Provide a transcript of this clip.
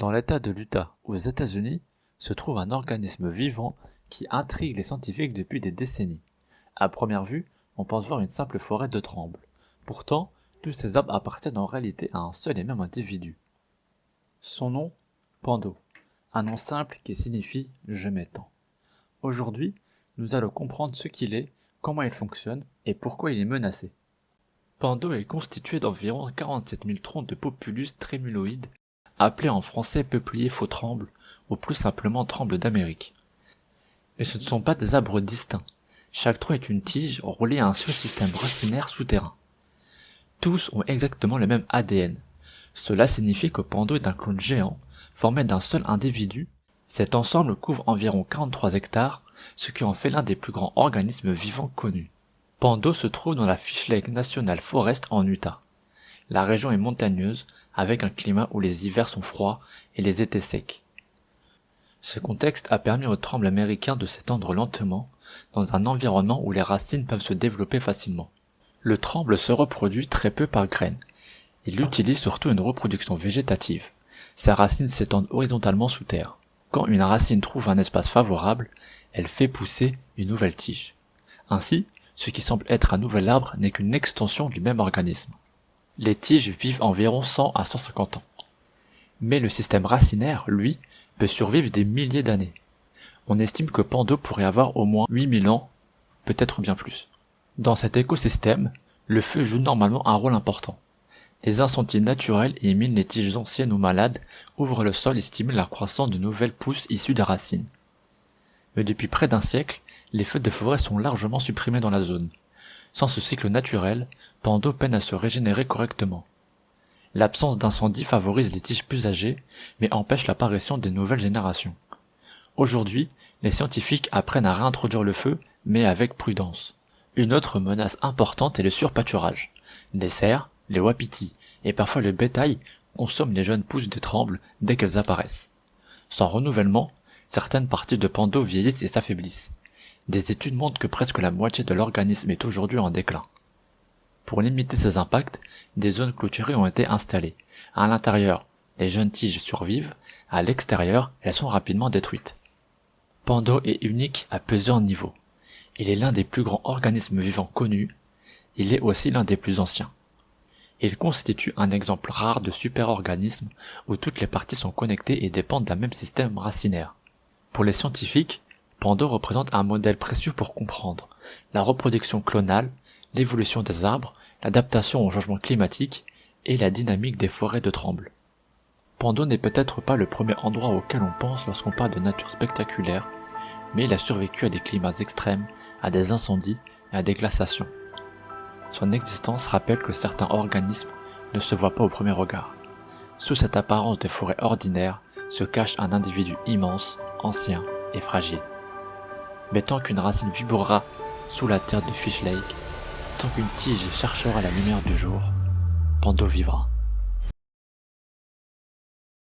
Dans l'État de l'Utah, aux États-Unis, se trouve un organisme vivant qui intrigue les scientifiques depuis des décennies. À première vue, on pense voir une simple forêt de trembles. Pourtant, tous ces arbres appartiennent en réalité à un seul et même individu. Son nom, Pando, un nom simple qui signifie « je m'étends ». Aujourd'hui, nous allons comprendre ce qu'il est, comment il fonctionne et pourquoi il est menacé. Pando est constitué d'environ 47 000 troncs de Populus tremuloides, appelés en français peuplier faux tremble, ou plus simplement tremble d'Amérique. Et ce ne sont pas des arbres distincts. Chaque tronc est une tige reliée à un seul système racinaire souterrain. Tous ont exactement le même ADN. Cela signifie que Pando est un clone géant, formé d'un seul individu. Cet ensemble couvre environ 43 hectares, ce qui en fait l'un des plus grands organismes vivants connus. Pando se trouve dans la Fish Lake National Forest en Utah. La région est montagneuse, avec un climat où les hivers sont froids et les étés secs. Ce contexte a permis au tremble américain de s'étendre lentement, dans un environnement où les racines peuvent se développer facilement. Le tremble se reproduit très peu par graines. Il utilise surtout une reproduction végétative. Ses racines s'étendent horizontalement sous terre. Quand une racine trouve un espace favorable, elle fait pousser une nouvelle tige. Ainsi, ce qui semble être un nouvel arbre n'est qu'une extension du même organisme. Les tiges vivent environ 100 à 150 ans. Mais le système racinaire, lui, peut survivre des milliers d'années. On estime que Pando pourrait avoir au moins 8000 ans, peut-être bien plus. Dans cet écosystème, le feu joue normalement un rôle important. Les incendies naturels éliminent les tiges anciennes ou malades, ouvrent le sol et stimulent la croissance de nouvelles pousses issues des racines. Mais depuis près d'un siècle, les feux de forêt sont largement supprimés dans la zone. Sans ce cycle naturel, Pando peine à se régénérer correctement. L'absence d'incendie favorise les tiges plus âgées, mais empêche l'apparition des nouvelles générations. Aujourd'hui, les scientifiques apprennent à réintroduire le feu, mais avec prudence. Une autre menace importante est le surpâturage. Les cerfs, les wapitis et parfois le bétail consomment les jeunes pousses de tremble dès qu'elles apparaissent. Sans renouvellement, certaines parties de Pando vieillissent et s'affaiblissent. Des études montrent que presque la moitié de l'organisme est aujourd'hui en déclin. Pour limiter ces impacts, des zones clôturées ont été installées. À l'intérieur, les jeunes tiges survivent, à l'extérieur, elles sont rapidement détruites. Pando est unique à plusieurs niveaux. Il est l'un des plus grands organismes vivants connus, il est aussi l'un des plus anciens. Il constitue un exemple rare de superorganisme où toutes les parties sont connectées et dépendent d'un même système racinaire. Pour les scientifiques, Pando représente un modèle précieux pour comprendre la reproduction clonale, l'évolution des arbres, l'adaptation au changement climatique et la dynamique des forêts de tremble. Pando n'est peut-être pas le premier endroit auquel on pense lorsqu'on parle de nature spectaculaire, mais il a survécu à des climats extrêmes, à des incendies et à des glaciations. Son existence rappelle que certains organismes ne se voient pas au premier regard. Sous cette apparence de forêt ordinaire se cache un individu immense, ancien et fragile. Mais tant qu'une racine vibrera sous la terre de Fish Lake, tant qu'une tige cherchera la lumière du jour, Pando vivra.